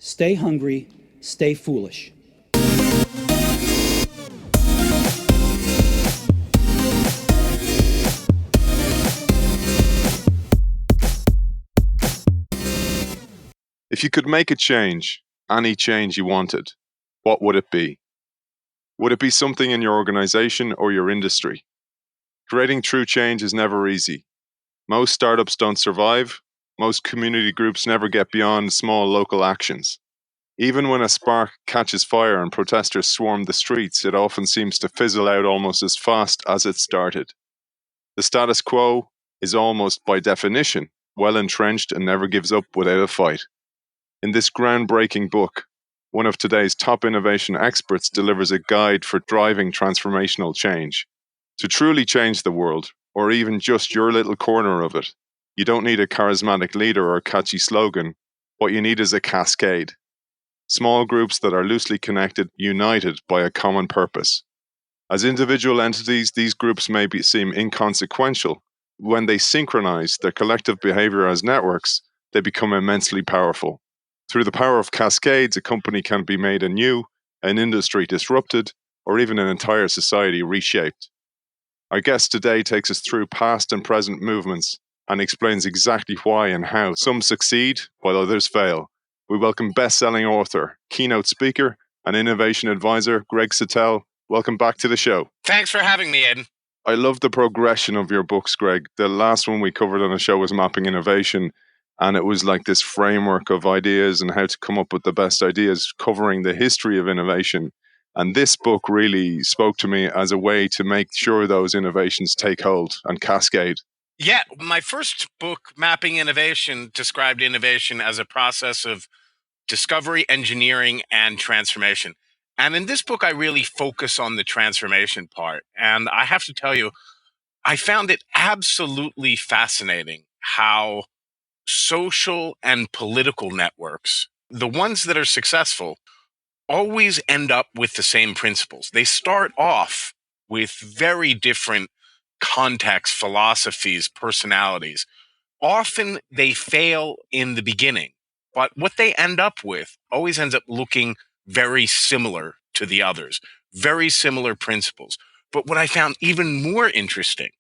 Stay hungry, stay foolish. If you could make a change, any change you wanted, what would it be? Would it be something in your organization or your industry? Creating true change is never easy. Most startups don't survive. Most community groups never get beyond small local actions. Even when a spark catches fire and protesters swarm the streets, it often seems to fizzle out almost as fast as it started. The status quo is almost by definition well entrenched and never gives up without a fight. In this groundbreaking book, one of today's top innovation experts delivers a guide for driving transformational change. To truly change the world, or even just your little corner of it, you don't need a charismatic leader or a catchy slogan. What you need is a cascade. Small groups that are loosely connected, united by a common purpose. As individual entities, these groups may seem inconsequential. When they synchronize their collective behavior as networks, they become immensely powerful. Through the power of cascades, a company can be made anew, an industry disrupted, or even an entire society reshaped. Our guest today takes us through past and present movements and explains exactly why and how some succeed while others fail. We welcome best-selling author, keynote speaker, and innovation advisor, Greg Satell. Welcome back to the show. Thanks for having me, Aidan. I love the progression of your books, Greg. The last one we covered on the show was Mapping Innovation, and it was like this framework of ideas and how to come up with the best ideas, covering the history of innovation. And this book really spoke to me as a way to make sure those innovations take hold and cascade. Yeah, my first book, Mapping Innovation, described innovation as a process of discovery, engineering, and transformation. And in this book, I really focus on the transformation part. And I have to tell you, I found it absolutely fascinating how social and political networks, the ones that are successful, always end up with the same principles. They start off with very different contexts, philosophies, personalities. Often they fail in the beginning, but what they end up with always ends up looking very similar to the others, very similar principles. But what I found even more interesting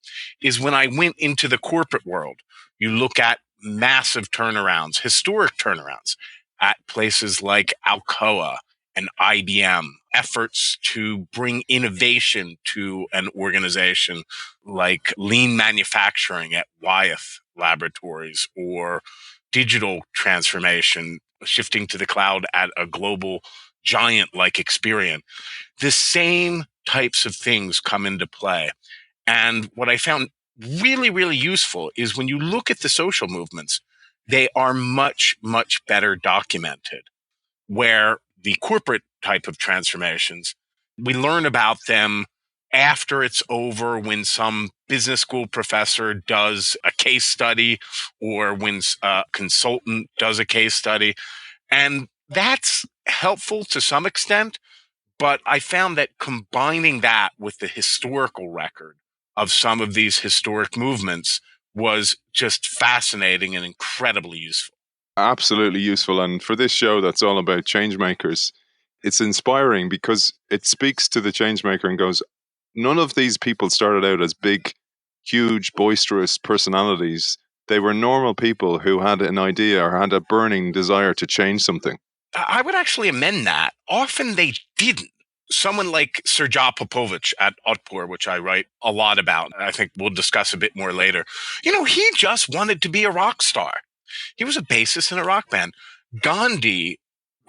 is when I went into the corporate world, you look at massive turnarounds, historic turnarounds at places like Alcoa and IBM, efforts to bring innovation to an organization like lean manufacturing at Wyeth Laboratories, or digital transformation, shifting to the cloud at a global giant like Experian. The same types of things come into play. And what I found really, really useful is when you look at the social movements, they are much, much better documented. Where the corporate type of transformations, we learn about them after it's over, when some business school professor does a case study or when a consultant does a case study. And that's helpful to some extent, but I found that combining that with the historical record of some of these historic movements was just fascinating and incredibly useful. Absolutely useful. And for this show that's all about change makers, it's inspiring because it speaks to the change maker and goes, none of these people started out as big, huge, boisterous personalities. They were normal people who had an idea or had a burning desire to change something. I would actually amend that. Often they didn't. Someone like Sergej Popovich at Otpor, which I write a lot about, I think we'll discuss a bit more later. He just wanted to be a rock star. He was a bassist in a rock band. Gandhi,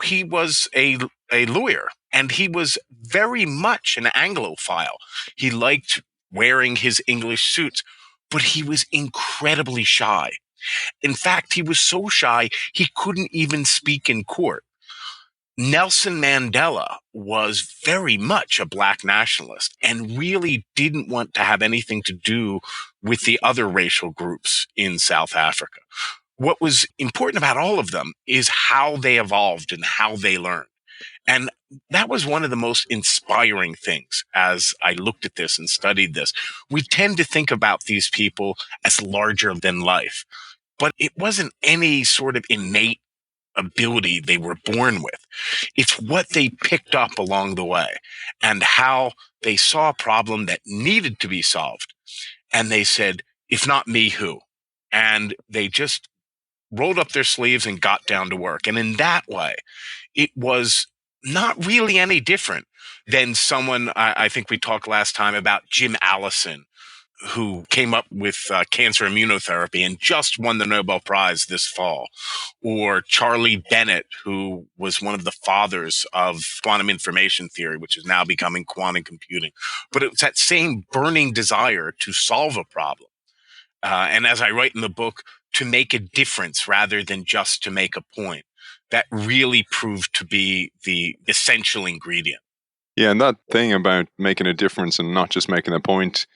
he was a lawyer, and he was very much an Anglophile. He liked wearing his English suits, but he was incredibly shy. In fact, he was so shy, he couldn't even speak in court. Nelson Mandela was very much a black nationalist and really didn't want to have anything to do with the other racial groups in South Africa. What was important about all of them is how they evolved and how they learned. And that was one of the most inspiring things as I looked at this and studied this. We tend to think about these people as larger than life, but it wasn't any sort of innate ability they were born with. It's what they picked up along the way and how they saw a problem that needed to be solved. And they said, if not me, who? And they just rolled up their sleeves and got down to work. And in that way, it was not really any different than someone, I think we talked last time about Jim Allison, who came up with cancer immunotherapy and just won the Nobel Prize this fall, or Charlie Bennett, who was one of the fathers of quantum information theory, which is now becoming quantum computing. But it was that same burning desire to solve a problem. And as I write in the book, to make a difference rather than just to make a point. That really proved to be the essential ingredient. Yeah, and that thing about making a difference and not just making a point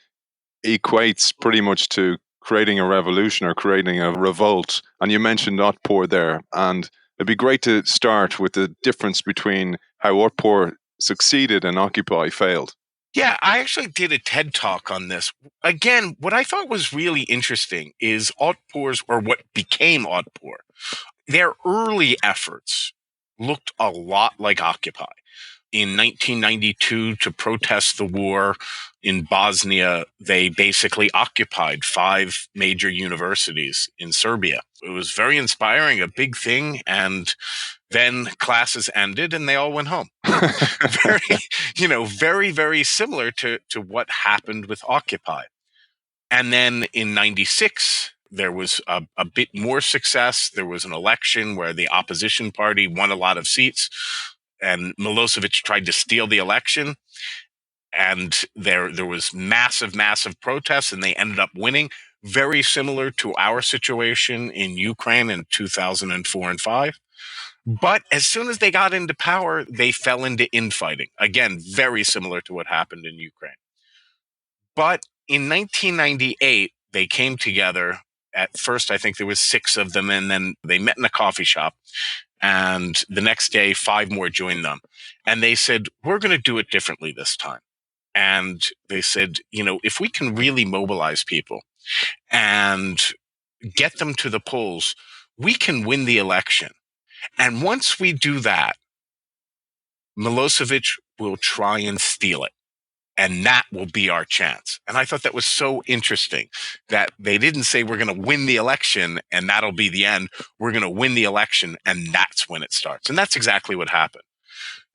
equates pretty much to creating a revolution or creating a revolt. And you mentioned Otpor there, and it'd be great to start with the difference between how Otpor succeeded and Occupy failed. Yeah, I actually did a TED talk on this. Again, what I thought was really interesting is Otpor's, or what became Otpor. Their early efforts looked a lot like Occupy. In 1992, to protest the war in Bosnia, they basically occupied 5 major universities in Serbia. It was very inspiring, a big thing, and then classes ended and they all went home. Very, very similar to what happened with Occupy. And then in 96, there was a bit more success. There was an election where the opposition party won a lot of seats, and Milosevic tried to steal the election. And there was massive protests, and they ended up winning. Very similar to our situation in Ukraine in 2004 and 5. But as soon as they got into power, they fell into infighting. Again, very similar to what happened in Ukraine. But in 1998, they came together. At first, I think there was 6 of them, and then they met in a coffee shop. And the next day, 5 more joined them. And they said, we're going to do it differently this time. And they said, if we can really mobilize people and get them to the polls, we can win the election. And once we do that, Milosevic will try and steal it. And that will be our chance. And I thought that was so interesting that they didn't say we're going to win the election and that'll be the end. We're going to win the election and that's when it starts. And that's exactly what happened.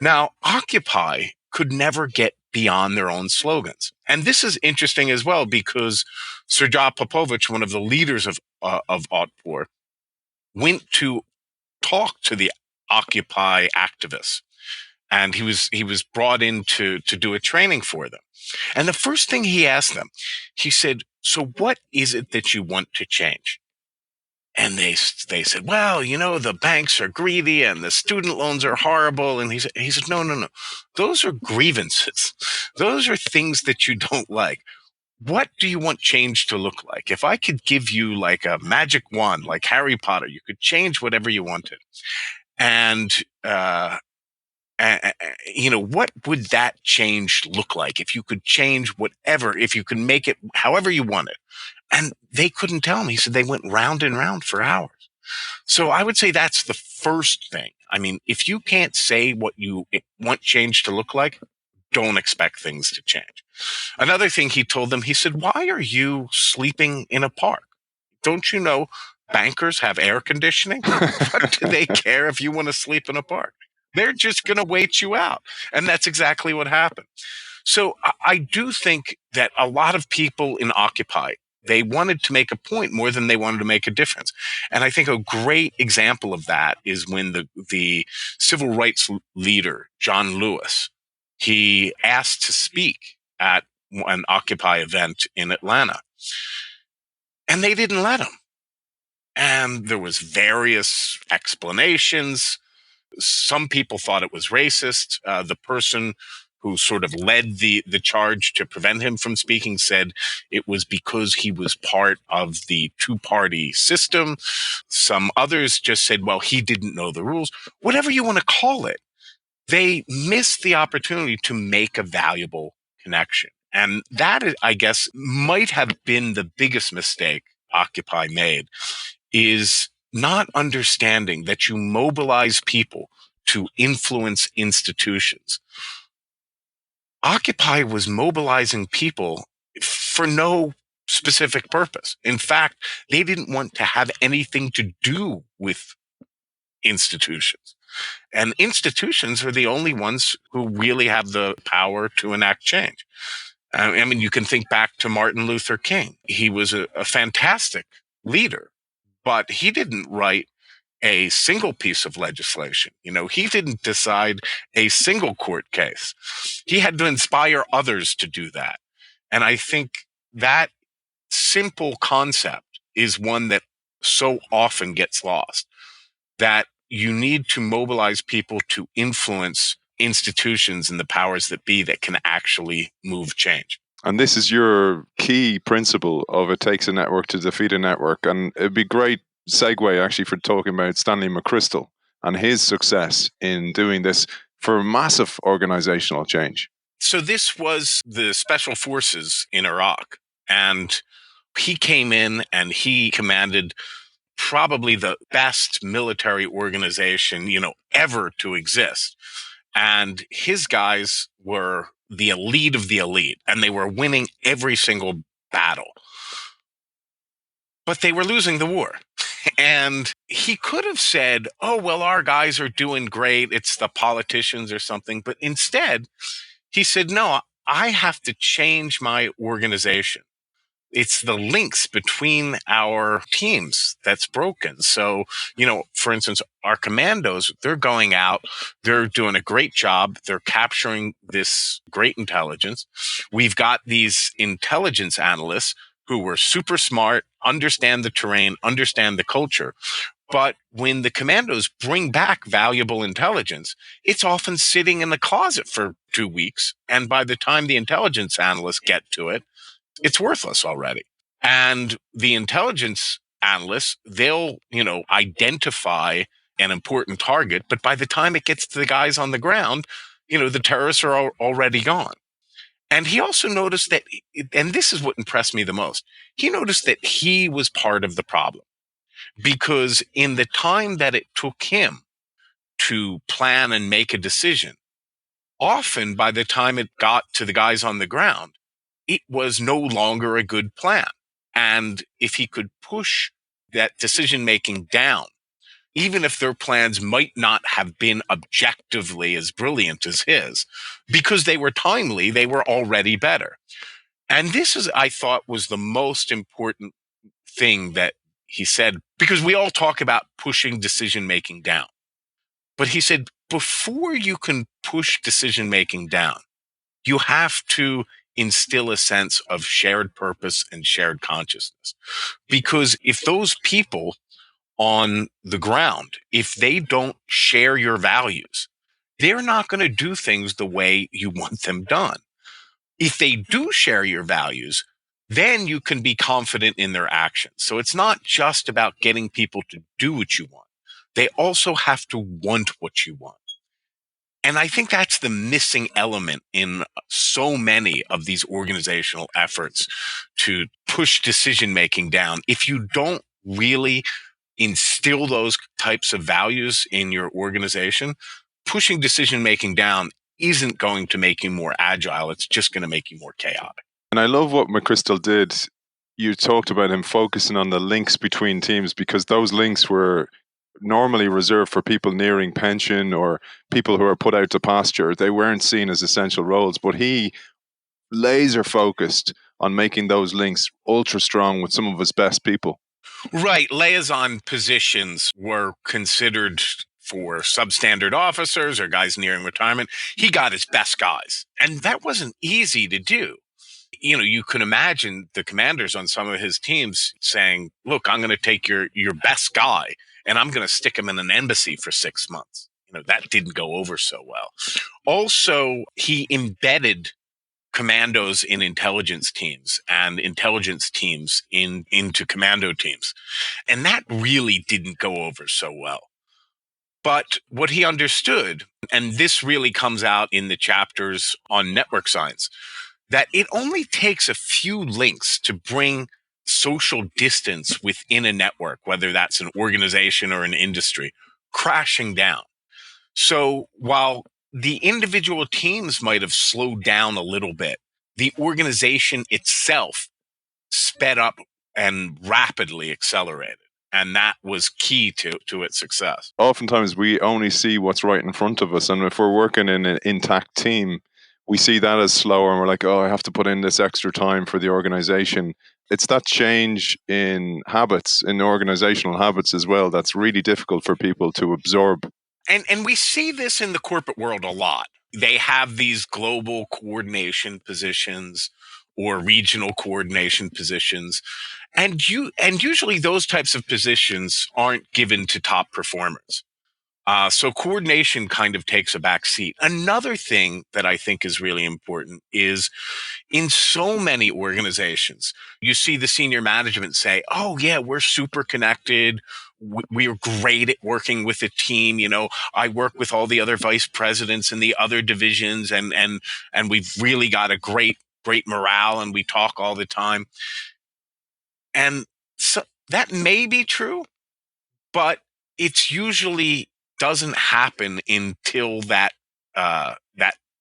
Now, Occupy could never get beyond their own slogans. And this is interesting as well because Srđan Popović, one of the leaders of Otpor, went to talk to the Occupy activists. And he was brought in to do a training for them. And the first thing he asked them, he said, so what is it that you want to change? And they said, well, the banks are greedy and the student loans are horrible. And he said, no. Those are grievances. Those are things that you don't like. What do you want change to look like? If I could give you like a magic wand, like Harry Potter, you could change whatever you wanted. And, what would that change look like if you could change whatever, if you could make it however you wanted? And they couldn't tell me. He said they went round and round for hours. So I would say that's the first thing. I mean, if you can't say what you want change to look like, don't expect things to change. Another thing he told them, he said, why are you sleeping in a park? Don't you know bankers have air conditioning? What do they care if you want to sleep in a park? They're just going to wait you out. And that's exactly what happened. So I do think that a lot of people in Occupy, they wanted to make a point more than they wanted to make a difference. And I think a great example of that is when the civil rights leader, John Lewis, he asked to speak at an Occupy event in Atlanta. And they didn't let him. And there was various explanations. Some people thought it was racist. The person who sort of led the charge to prevent him from speaking said it was because he was part of the 2-party system. Some others just said, well, he didn't know the rules. Whatever you want to call it, they missed the opportunity to make a valuable connection. And that, I guess, might have been the biggest mistake Occupy made, is not understanding that you mobilize people to influence institutions. Occupy was mobilizing people for no specific purpose. In fact, they didn't want to have anything to do with institutions. And institutions are the only ones who really have the power to enact change. I mean, you can think back to Martin Luther King. He was a fantastic leader, but he didn't write a single piece of legislation. He didn't decide a single court case. He had to inspire others to do that. And I think that simple concept is one that so often gets lost, that you need to mobilize people to influence institutions and the powers that be that can actually move change. And this is your key principle of it takes a network to defeat a network. And it'd be great segue actually for talking about Stanley McChrystal and his success in doing this for massive organizational change. So this was the special forces in Iraq, and he came in and he commanded probably the best military organization, ever to exist. And his guys were the elite of the elite, and they were winning every single battle. But they were losing the war. And he could have said, oh, well, our guys are doing great. It's the politicians or something. But instead, he said, no, I have to change my organization. It's the links between our teams that's broken. So, for instance, our commandos, they're going out, they're doing a great job. They're capturing this great intelligence. We've got these intelligence analysts who were super smart, understand the terrain, understand the culture. But when the commandos bring back valuable intelligence, it's often sitting in the closet for 2 weeks. And by the time the intelligence analysts get to it, it's worthless already. And the intelligence analysts, they'll, identify an important target. But by the time it gets to the guys on the ground, the terrorists are already gone. And he also noticed that, and this is what impressed me the most, he noticed that he was part of the problem. Because in the time that it took him to plan and make a decision, often by the time it got to the guys on the ground, it was no longer a good plan. And if he could push that decision-making down, even if their plans might not have been objectively as brilliant as his, because they were timely, they were already better. And this is, I thought, was the most important thing that he said, because we all talk about pushing decision-making down. But he said, before you can push decision-making down, you have to instill a sense of shared purpose and shared consciousness. Because if those people on the ground, if they don't share your values, they're not going to do things the way you want them done. If they do share your values, then you can be confident in their actions. So it's not just about getting people to do what you want. They also have to want what you want. And I think that's the missing element in so many of these organizational efforts to push decision-making down. If you don't really instill those types of values in your organization, pushing decision-making down isn't going to make you more agile. It's just going to make you more chaotic. And I love what McChrystal did. You talked about him focusing on the links between teams, because those links were normally reserved for people nearing pension or people who are put out to pasture. They weren't seen as essential roles, but he laser focused on making those links ultra strong with some of his best people. Right. Liaison positions were considered for substandard officers or guys nearing retirement. He got his best guys, and that wasn't easy to do. You can imagine the commanders on some of his teams saying, look, I'm going to take your best guy and I'm going to stick him in an embassy for 6 months. That didn't go over so well. Also, he embedded commandos in intelligence teams and intelligence teams into commando teams. And that really didn't go over so well. But what he understood, and this really comes out in the chapters on network science, that it only takes a few links to bring social distance within a network, whether that's an organization or an industry, crashing down. So while the individual teams might have slowed down a little bit, the organization itself sped up and rapidly accelerated. And that was key to its success. Oftentimes we only see what's right in front of us. And if we're working in an intact team, we see that as slower and we're like, oh, I have to put in this extra time for the organization. It's that change in habits, in organizational habits as well, that's really difficult for people to absorb. And we see this in the corporate world a lot. They have these global coordination positions or regional coordination positions. And usually those types of positions aren't given to top performers. So coordination kind of takes a back seat. Another thing that I think is really important is in so many organizations, you see the senior management say, oh, yeah, we're super connected. We're great at working with a team. You know, I work with all the other vice presidents and the other divisions, and we've really got a great morale, and we talk all the time. And so that may be true, but it's usually doesn't happen until that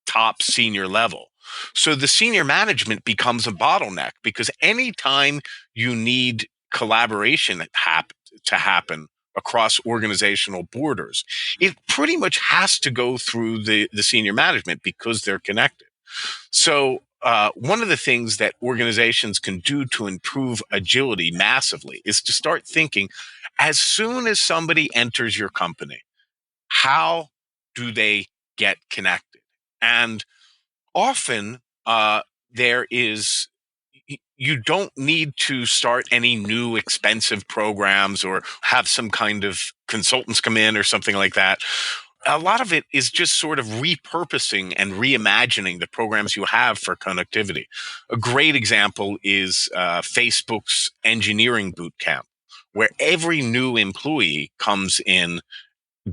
top senior level. So the senior management becomes a bottleneck because anytime you need collaboration to happen across organizational borders, it pretty much has to go through the senior management because they're connected. So one of the things that organizations can do to improve agility massively is to start thinking, as soon as somebody enters your company, how do they get connected? And often you don't need to start any new expensive programs or have some kind of consultants come in or something like that. A lot of it is just sort of repurposing and reimagining the programs you have for connectivity. A great example is Facebook's engineering boot camp, where every new employee comes in,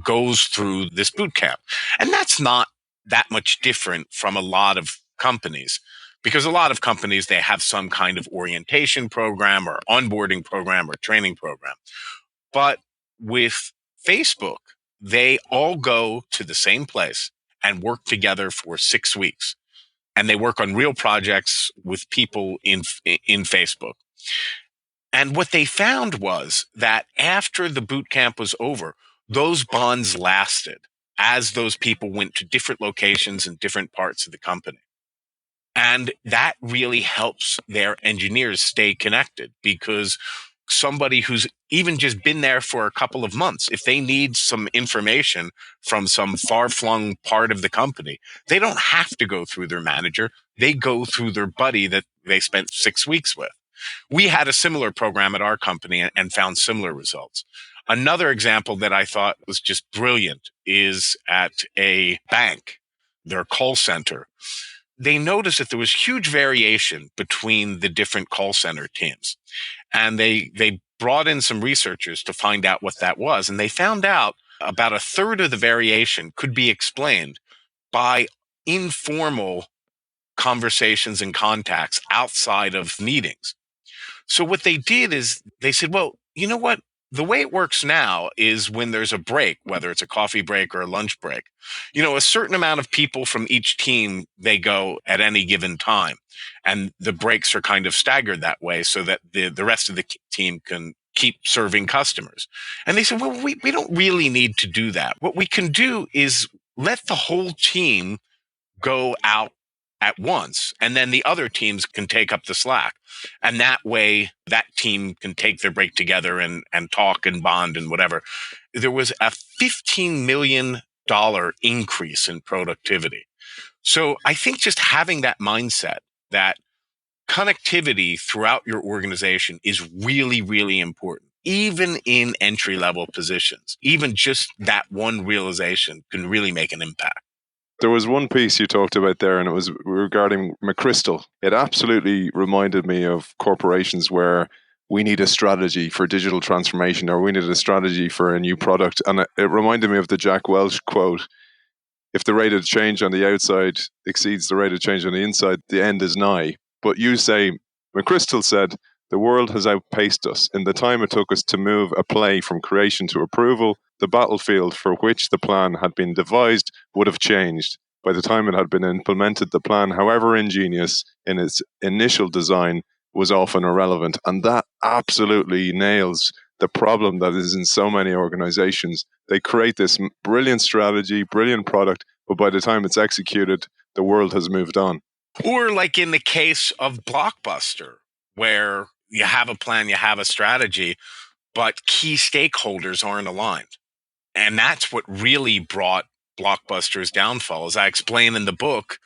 goes through this boot camp. And that's not that much different from a lot of companies, because a lot of companies, they have some kind of orientation program or onboarding program or training program. But with Facebook, they all go to the same place and work together for 6 weeks. And they work on real projects with people in Facebook. And what they found was that after the boot camp was over, those bonds lasted as those people went to different locations in different parts of the company. And that really helps their engineers stay connected, because somebody who's even just been there for a couple of months, if they need some information from some far-flung part of the company, they don't have to go through their manager. They go through their buddy that they spent 6 weeks with. We had a similar program at our company and found similar results. Another example that I thought was just brilliant is at a bank, their call center. They noticed that there was huge variation between the different call center teams. And they brought in some researchers to find out what that was. And they found out about a third of the variation could be explained by informal conversations and contacts outside of meetings. So what they did is they said, well, you know what? The way it works now is when there's a break, whether it's a coffee break or a lunch break, a certain amount of people from each team, they go at any given time. And the breaks are kind of staggered that way so that the rest of the team can keep serving customers. And they said, well, we don't really need to do that. What we can do is let the whole team go out at once, and then the other teams can take up the slack. And that way, that team can take their break together and talk and bond and whatever. There was a $15 million increase in productivity. So I think just having that mindset that connectivity throughout your organization is really, really important, even in entry-level positions. Even just that one realization can really make an impact. There was one piece you talked about there, and it was regarding McChrystal. It absolutely reminded me of corporations where we need a strategy for digital transformation, or we need a strategy for a new product. And it reminded me of the Jack Welch quote: if the rate of change on the outside exceeds the rate of change on the inside, the end is nigh. But you say, McChrystal said, The world has outpaced us. In the time it took us to move a play from creation to approval, the battlefield for which the plan had been devised would have changed. By the time it had been implemented, the plan, however ingenious in its initial design, was often irrelevant. And that absolutely nails the problem that is in so many organizations. They create this brilliant strategy, brilliant product, but by the time it's executed, the world has moved on. Or like in the case of Blockbuster, where you have a plan, you have a strategy, but key stakeholders aren't aligned. And that's what really brought Blockbuster's downfall. As I explain in the book,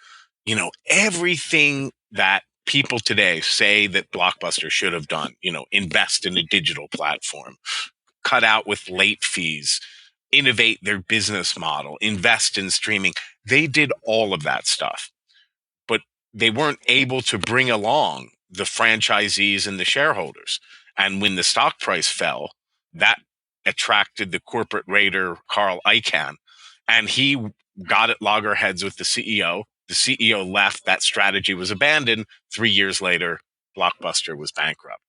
everything that people today say that Blockbuster should have done, invest in a digital platform, cut out with late fees, innovate their business model, invest in streaming. They did all of that stuff, but they weren't able to bring along the franchisees and the shareholders. And when the stock price fell, that attracted the corporate raider, Carl Icahn, and he got at loggerheads with the CEO. The CEO left. That strategy was abandoned. 3 years later, Blockbuster was bankrupt.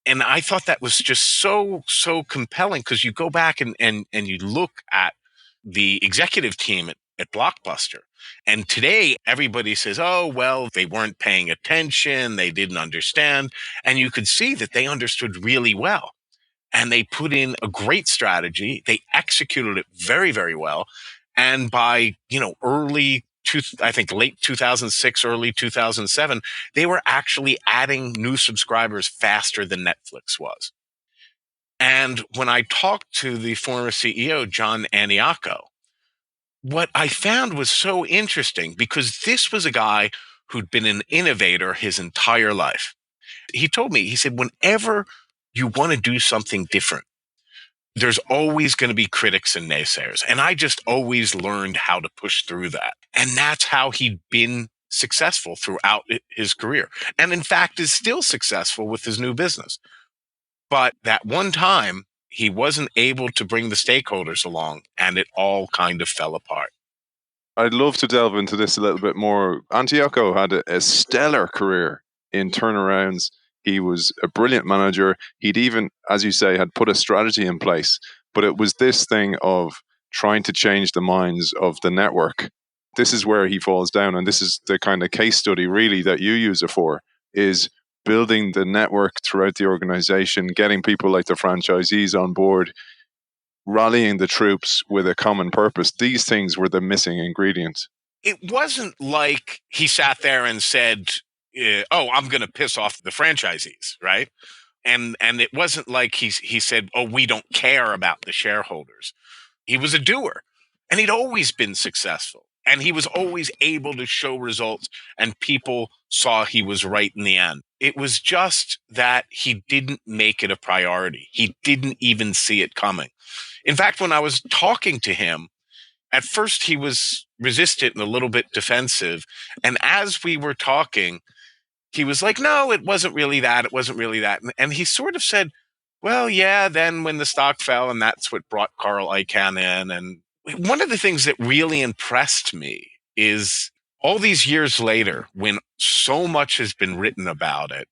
And I thought that was just so compelling, because you go back and you look at the executive team at Blockbuster. And today, everybody says, oh, well, they weren't paying attention. They didn't understand. And you could see that they understood really well. And they put in a great strategy. They executed it very, very well. And by, late 2006, early 2007, they were actually adding new subscribers faster than Netflix was. And when I talked to the former CEO, John Aniaco, what I found was so interesting, because this was a guy who'd been an innovator his entire life. He told me, he said, whenever you want to do something different, there's always going to be critics and naysayers. And I just always learned how to push through that. And that's how he'd been successful throughout his career. And in fact, is still successful with his new business. But that one time, he wasn't able to bring the stakeholders along, and it all kind of fell apart. I'd love to delve into this a little bit more. Antioco had a stellar career in turnarounds. He was a brilliant manager. He'd even, as you say, had put a strategy in place. But it was this thing of trying to change the minds of the network. This is where he falls down. And this is the kind of case study really that you use it for, is building the network throughout the organization, getting people like the franchisees on board, rallying the troops with a common purpose. These things were the missing ingredients. It wasn't like he sat there and said, I'm going to piss off the franchisees, right? And it wasn't like he said, oh, we don't care about the shareholders. He was a doer, and he'd always been successful. And he was always able to show results, and people saw he was right in the end. It was just that he didn't make it a priority. He didn't even see it coming. In fact, when I was talking to him, at first he was resistant and a little bit defensive. And as we were talking, he was like, no, it wasn't really that. It wasn't really that. And he sort of said, well, yeah, then when the stock fell, and that's what brought Carl Icahn in. And one of the things that really impressed me is all these years later, when so much has been written about it,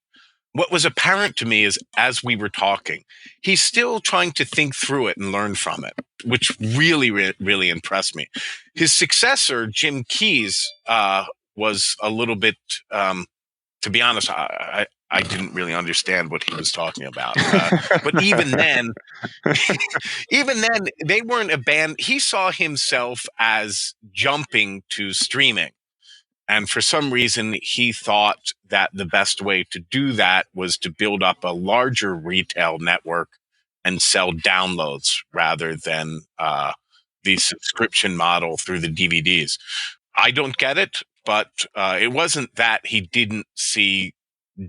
what was apparent to me is, as we were talking, he's still trying to think through it and learn from it, which really, really impressed me. His successor, Jim Keyes, was a little bit, to be honest, I didn't really understand what he was talking about. But even then, they weren't abandoned. He saw himself as jumping to streaming. And for some reason, he thought that the best way to do that was to build up a larger retail network and sell downloads rather than the subscription model through the DVDs. I don't get it, but it wasn't that he didn't see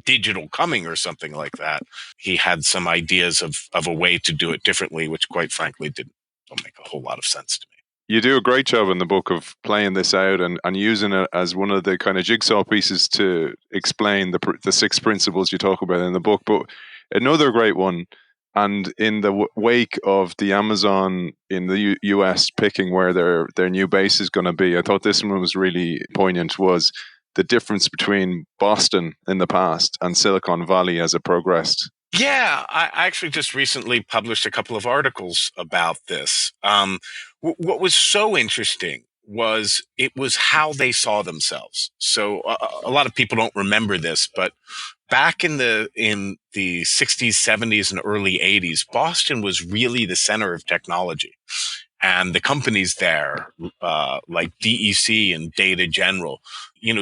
digital coming or something like that. He had some ideas of a way to do it differently, which quite frankly don't make a whole lot of sense to me. You do a great job in the book of playing this out and using it as one of the kind of jigsaw pieces to explain the 6 principles you talk about in the book. But another great one, and in the wake of the Amazon in the US picking where their new base is going to be, I thought this one was really poignant, was the difference between Boston in the past and Silicon Valley as it progressed? Yeah, I actually just recently published a couple of articles about this. What was so interesting was it was how they saw themselves. So a lot of people don't remember this, but back in the 60s, 70s, and early 80s, Boston was really the center of technology. And the companies there, like DEC and Data General,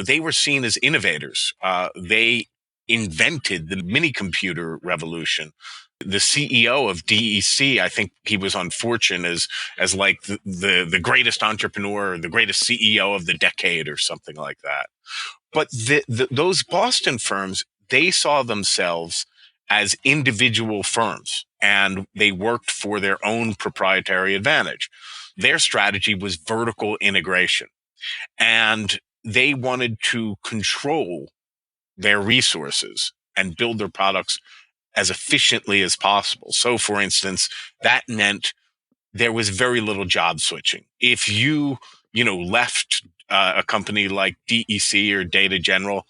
they were seen as innovators. They invented the mini computer revolution. The CEO of DEC, I think he was on Fortune as like the greatest entrepreneur, the greatest CEO of the decade, or something like that. But those Boston firms, they saw themselves as individual firms, and they worked for their own proprietary advantage. Their strategy was vertical integration, and they wanted to control their resources and build their products as efficiently as possible. So, for instance, that meant there was very little job switching. If you left a company like DEC or Data General,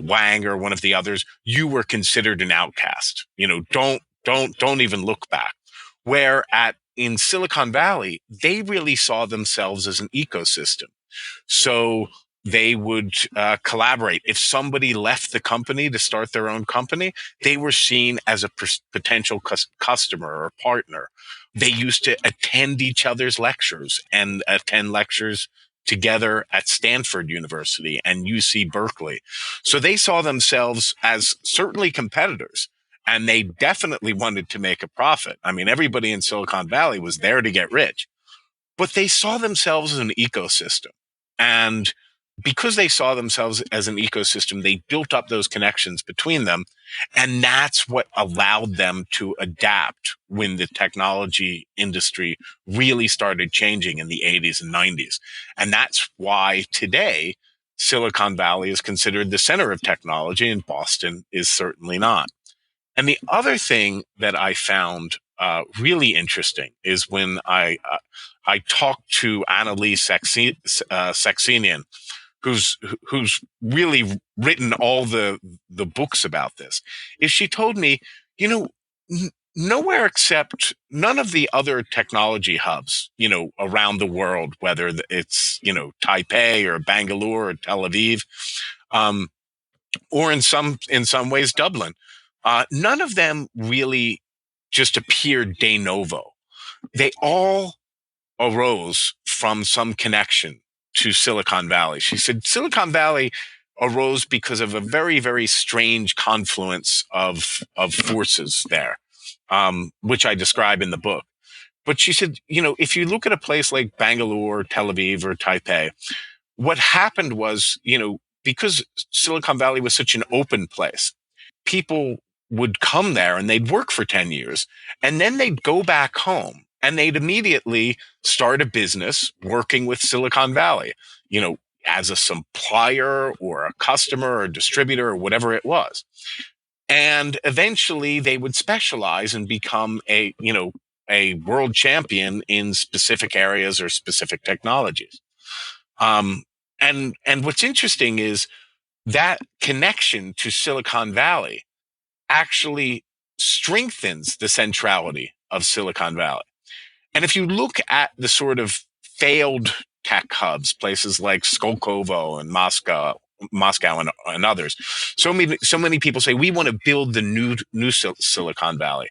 Wang or one of the others, you were considered an outcast. Don't even look back. Where in Silicon Valley, they really saw themselves as an ecosystem. So they would collaborate. If somebody left the company to start their own company, they were seen as a potential customer or partner. They used to attend each other's lectures and attend lectures together at Stanford University and UC Berkeley. So they saw themselves as certainly competitors, and they definitely wanted to make a profit. I mean, everybody in Silicon Valley was there to get rich, but they saw themselves as an ecosystem. And because they saw themselves as an ecosystem, they built up those connections between them. And that's what allowed them to adapt when the technology industry really started changing in the 80s and 90s. And that's why today Silicon Valley is considered the center of technology, and Boston is certainly not. And the other thing that I found really interesting is when I talked to Annalise Saxenian, who's really written all the books about this. Is she told me, nowhere except none of the other technology hubs, around the world, whether it's Taipei or Bangalore or Tel Aviv, or in some ways Dublin. None of them really just appeared de novo. They all arose from some connection to Silicon Valley. She said Silicon Valley arose because of a very, very strange confluence of forces there, which I describe in the book. But she said, if you look at a place like Bangalore, Tel Aviv, or Taipei, what happened was, because Silicon Valley was such an open place, people would come there and they'd work for 10 years, and then they'd go back home and they'd immediately start a business working with Silicon Valley, as a supplier or a customer or a distributor or whatever it was. And eventually they would specialize and become a world champion in specific areas or specific technologies. And what's interesting is that connection to Silicon Valley actually strengthens the centrality of Silicon Valley. And if you look at the sort of failed tech hubs, places like Skolkovo and Moscow and others, so many people say we want to build the new Silicon Valley,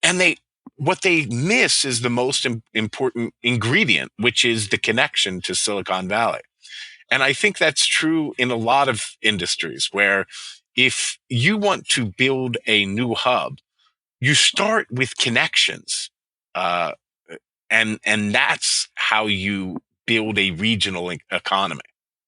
and what they miss is the most important ingredient, which is the connection to Silicon Valley. And I think that's true in a lot of industries, where if you want to build a new hub, you start with connections, and that's how you build a regional economy.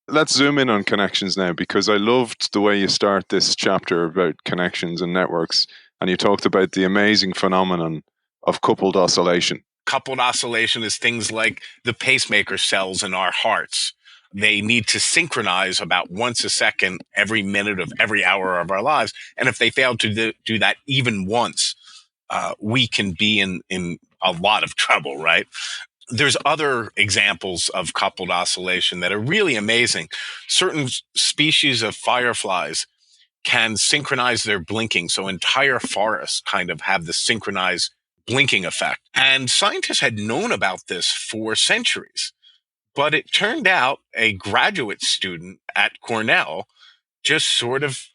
Let's zoom in on connections now, because I loved the way you start this chapter about connections and networks, and you talked about the amazing phenomenon of coupled oscillation. Coupled oscillation is things like the pacemaker cells in our hearts. They need to synchronize about once a second, every minute of every hour of our lives. And if they fail to do that even once, we can be in a lot of trouble, right? There's other examples of coupled oscillation that are really amazing. Certain species of fireflies can synchronize their blinking. So entire forests kind of have the synchronized blinking effect. And scientists had known about this for centuries. But it turned out a graduate student at Cornell just sort of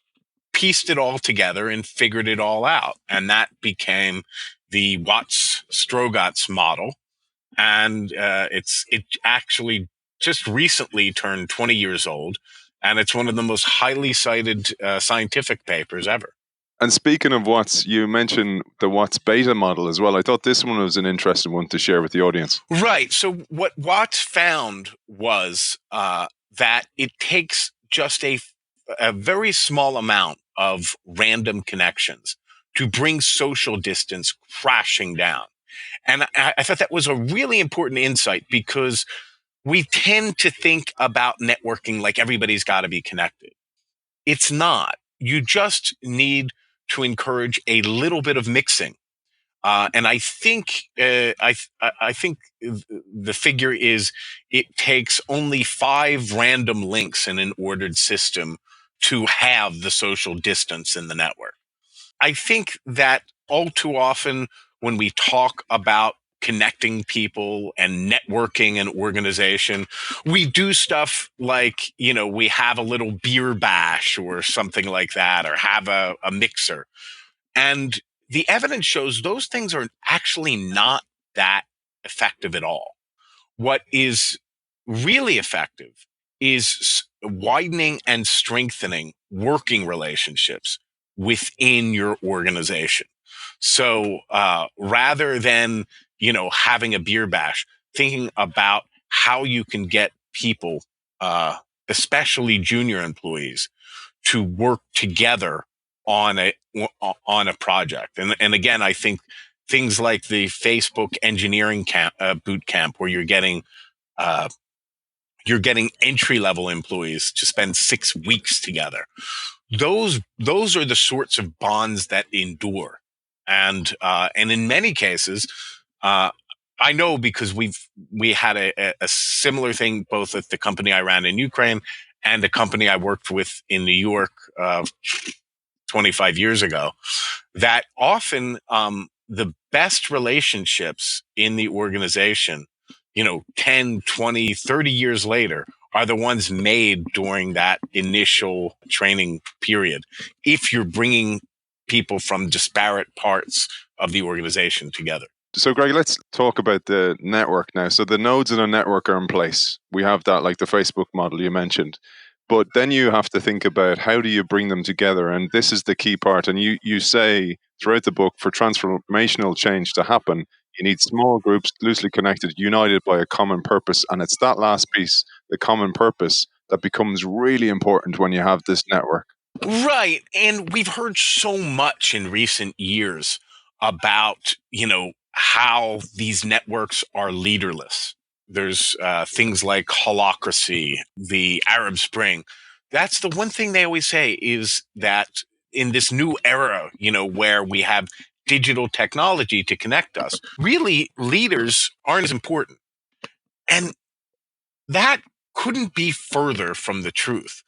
pieced it all together and figured it all out. And that became the Watts-Strogatz model. And it actually just recently turned 20 years old. And it's one of the most highly cited scientific papers ever. And speaking of Watts, you mentioned the Watts beta model as well. I thought this one was an interesting one to share with the audience. Right. So what Watts found was that it takes just a very small amount of random connections to bring social distance crashing down. And I thought that was a really important insight, because we tend to think about networking like everybody's got to be connected. It's not. You just need to encourage a little bit of mixing. And I think I think the figure is it takes only 5 random links in an ordered system to have the social distance in the network. I think that all too often when we talk about connecting people and networking and organization, we do stuff like, we have a little beer bash or something like that, or have a mixer. And the evidence shows those things are actually not that effective at all. What is really effective is widening and strengthening working relationships within your organization. So rather than, having a beer bash, thinking about how you can get people, especially junior employees, to work together on a project. And again, I think things like the Facebook engineering boot camp, where you're getting entry level employees to spend 6 weeks together. Those are the sorts of bonds that endure. And in many cases, I know, because we had a similar thing both at the company I ran in Ukraine and a company I worked with in New York 25 years ago, that often the best relationships in the organization, 10, 20, 30 years later, are the ones made during that initial training period, if you're bringing people from disparate parts of the organization together. So, Greg, let's talk about the network now. So the nodes in a network are in place. We have that, like the Facebook model you mentioned. But then you have to think about, how do you bring them together? And this is the key part. And you say throughout the book, for transformational change to happen, you need small groups, loosely connected, united by a common purpose. And it's that last piece, the common purpose, that becomes really important when you have this network. Right. And we've heard so much in recent years about, how these networks are leaderless. There's things like holacracy, the Arab Spring. That's the one thing they always say, is that in this new era, where we have digital technology to connect us, really leaders aren't as important. And that couldn't be further from the truth.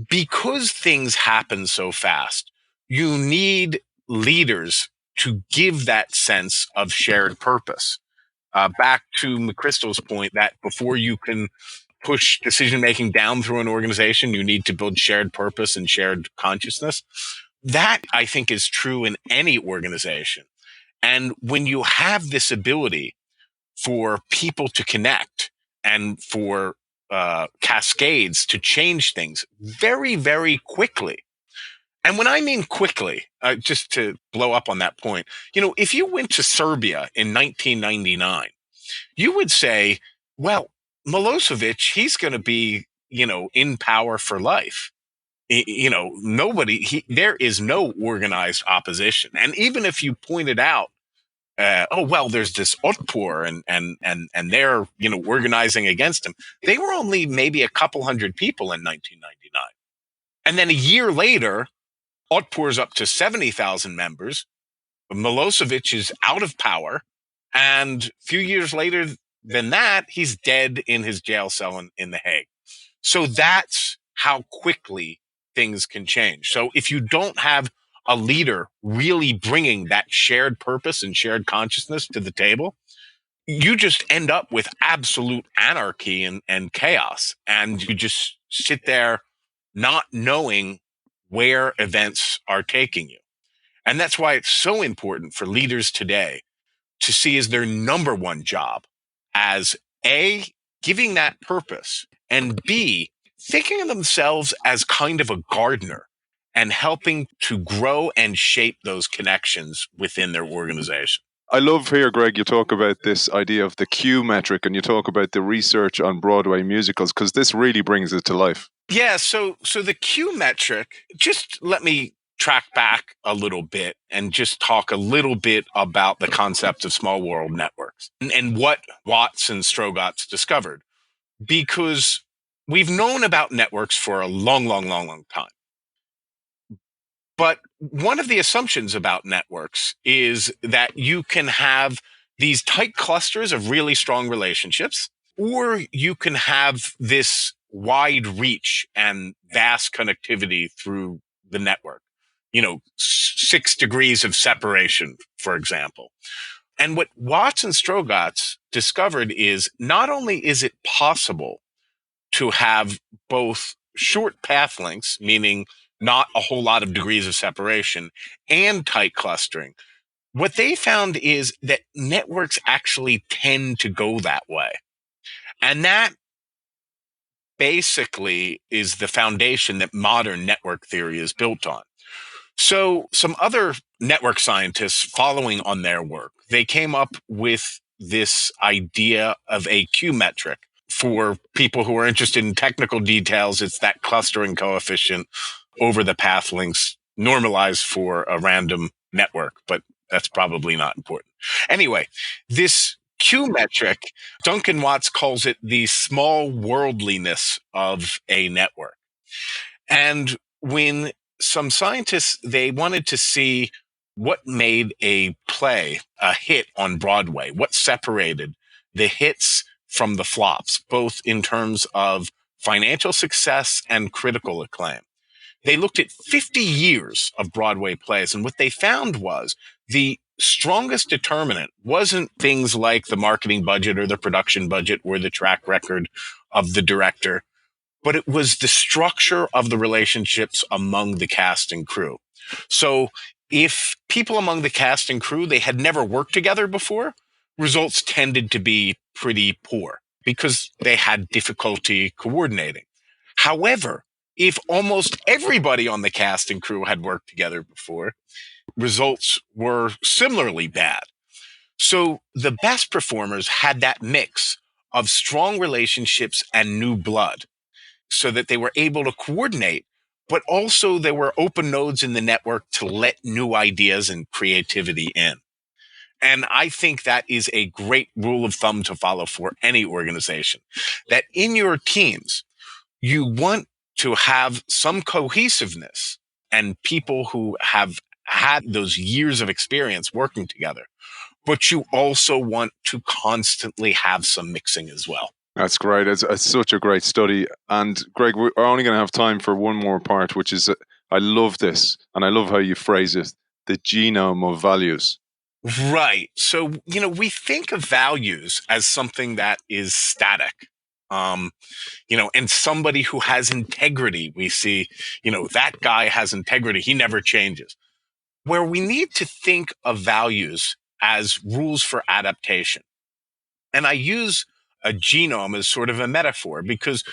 Because things happen so fast, you need leaders to give that sense of shared purpose. Back to McChrystal's point, that before you can push decision-making down through an organization, you need to build shared purpose and shared consciousness. That, I think, is true in any organization. And when you have this ability for people to connect and for cascades to change things very, very quickly. And when I mean quickly, just to blow up on that point, if you went to Serbia in 1999, you would say, well, Milosevic, he's going to be, in power for life. There is no organized opposition. And even if you pointed out, there's this Otpor and they're, organizing against him, they were only maybe a couple hundred people in 1999. And then a year later, Otpor's up to 70,000 members. Milosevic is out of power. And a few years later, than that, he's dead in his jail cell in The Hague. So that's how quickly things can change. So if you don't have a leader really bringing that shared purpose and shared consciousness to the table, you just end up with absolute anarchy and chaos. And you just sit there not knowing where events are taking you. And that's why it's so important for leaders today to see as their number one job as A, giving that purpose, and B, thinking of themselves as kind of a gardener and helping to grow and shape those connections within their organization. I love here, Greg, you talk about this idea of the Q metric and you talk about the research on Broadway musicals, because this really brings it to life. Yeah, so the Q metric, just let me track back a little bit and just talk a little bit about the concept of small world networks and what Watts and Strogatz discovered. Because we've known about networks for a long time. But one of the assumptions about networks is that you can have these tight clusters of really strong relationships, or you can have this wide reach and vast connectivity through the network. 6 degrees of separation, for example. And what Watts and Strogatz discovered is not only is it possible to have both short path links, meaning not a whole lot of degrees of separation, and tight clustering. What they found is that networks actually tend to go that way. And that basically is the foundation that modern network theory is built on. So some other network scientists following on their work, they came up with this idea of a Q metric. For people who are interested in technical details, it's that clustering coefficient over the path links normalized for a random network, but that's probably not important. Anyway, this Q metric, Duncan Watts calls it the small worldliness of a network. And when some scientists, they wanted to see what made a play a hit on Broadway, what separated the hits from the flops, both in terms of financial success and critical acclaim. They looked at 50 years of Broadway plays, and what they found was the strongest determinant wasn't things like the marketing budget or the production budget or the track record of the director, but it was the structure of the relationships among the cast and crew. So if people among the cast and crew, they had never worked together before, results tended to be pretty poor because they had difficulty coordinating. However, if almost everybody on the cast and crew had worked together before, results were similarly bad. So the best performers had that mix of strong relationships and new blood so that they were able to coordinate, but also there were open nodes in the network to let new ideas and creativity in. And I think that is a great rule of thumb to follow for any organization, that in your teams, you want to have some cohesiveness and people who have had those years of experience working together, but you also want to constantly have some mixing as well. That's great. It's such a great study. And Greg, we're only going to have time for one more part, which is, I love this, and I love how you phrase it, the genome of values. Right. So, we think of values as something that is static. And somebody who has integrity, we see, that guy has integrity. He never changes. Where we need to think of values as rules for adaptation. And I use a genome as sort of a metaphor because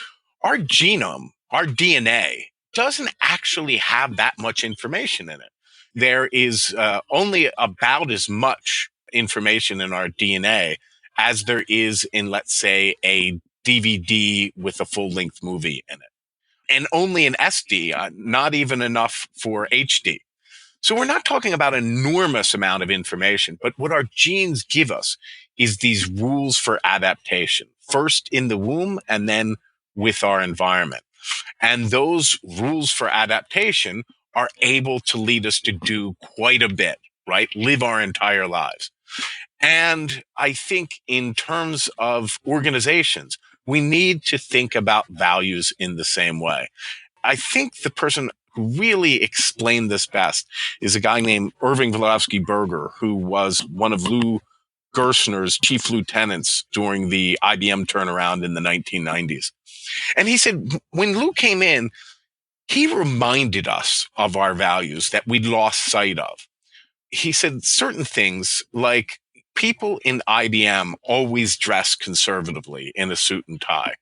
our genome, our DNA, doesn't actually have that much information in it. There is only about as much information in our DNA as there is in, let's say, a DVD with a full-length movie in it. And only an SD, not even enough for HD. So we're not talking about an enormous amount of information, but what our genes give us is these rules for adaptation, first in the womb and then with our environment. And those rules for adaptation are able to lead us to do quite a bit, right? Live our entire lives. And I think in terms of organizations, we need to think about values in the same way. I think the person who really explained this best is a guy named Irving Villavsky Berger, who was one of Lou Gerstner's chief lieutenants during the IBM turnaround in the 1990s. And he said, when Lou came in, he reminded us of our values that we'd lost sight of. He said certain things like people in IBM always dress conservatively in a suit and tie,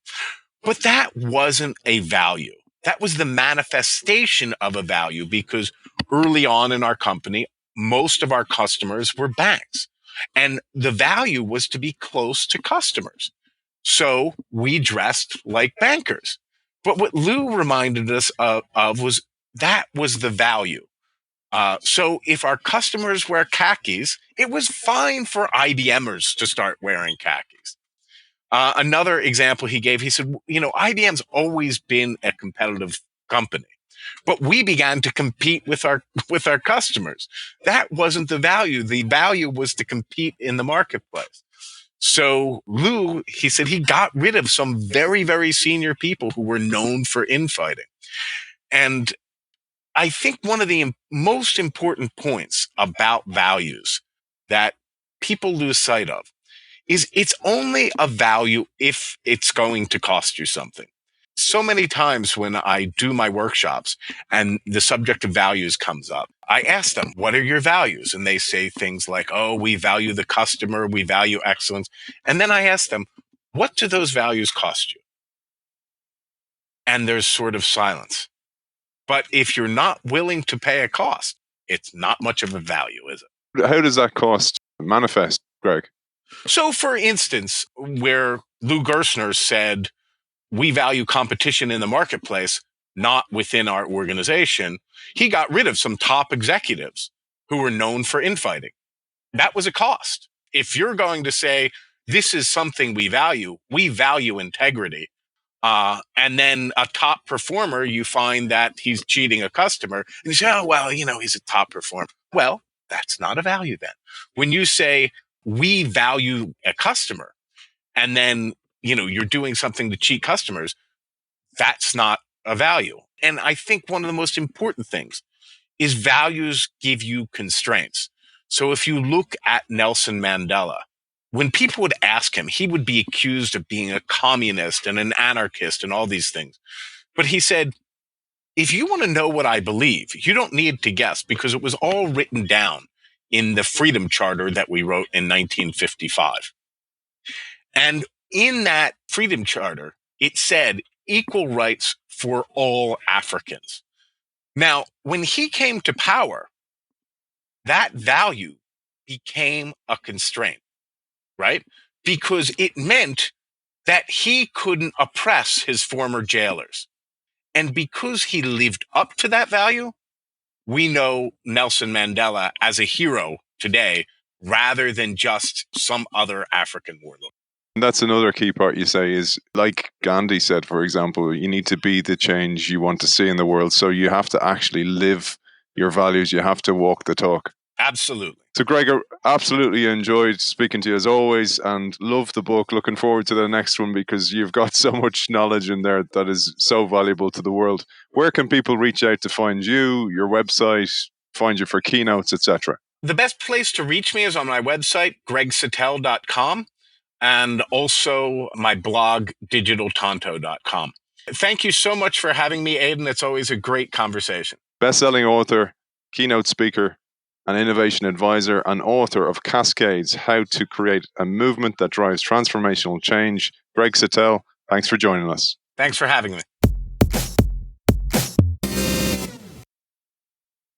but that wasn't a value. That was the manifestation of a value because early on in our company, most of our customers were banks, and the value was to be close to customers. So we dressed like bankers. But what Lou reminded us of was that was the value. So if our customers wear khakis, it was fine for IBMers to start wearing khakis. Another example he gave, he said, IBM's always been a competitive company, but we began to compete with our customers. That wasn't the value. The value was to compete in the marketplace. So Lou, he said he got rid of some very, very senior people who were known for infighting. And I think one of the most important points about values that people lose sight of is it's only a value if it's going to cost you something. So many times when I do my workshops and the subject of values comes up, I ask them, what are your values? And they say things like, oh, we value the customer, we value excellence. And then I ask them, what do those values cost you? And there's sort of silence. But if you're not willing to pay a cost, it's not much of a value, is it? How does that cost manifest, Greg? So, for instance, where Lou Gerstner said, we value competition in the marketplace, not within our organization, he got rid of some top executives who were known for infighting. That was a cost. If you're going to say, this is something we value integrity, and then a top performer, you find that he's cheating a customer, and you say, oh, well, he's a top performer. Well, that's not a value then. When you say, we value a customer, and then, you're doing something to cheat customers, that's not a value. And I think one of the most important things is values give you constraints. So if you look at Nelson Mandela, when people would ask him, he would be accused of being a communist and an anarchist and all these things. But he said, if you want to know what I believe, you don't need to guess because it was all written down in the Freedom Charter that we wrote in 1955. And in that Freedom Charter, it said equal rights for all Africans. Now, when he came to power, that value became a constraint, right? Because it meant that he couldn't oppress his former jailers. And because he lived up to that value, we know Nelson Mandela as a hero today rather than just some other African warlord. And that's another key part you say is, like Gandhi said, for example, you need to be the change you want to see in the world. So you have to actually live your values. You have to walk the talk. Absolutely. So, Greg, I absolutely enjoyed speaking to you as always and love the book. Looking forward to the next one because you've got so much knowledge in there that is so valuable to the world. Where can people reach out to find you, your website, find you for keynotes, etc.? The best place to reach me is on my website, gregsatell.com, and also my blog, digitaltonto.com. Thank you so much for having me, Aidan. It's always a great conversation. Best-selling author, keynote speaker, an innovation advisor, and author of Cascades, How to Create a Movement That Drives Transformational Change. Greg Satell, thanks for joining us. Thanks for having me.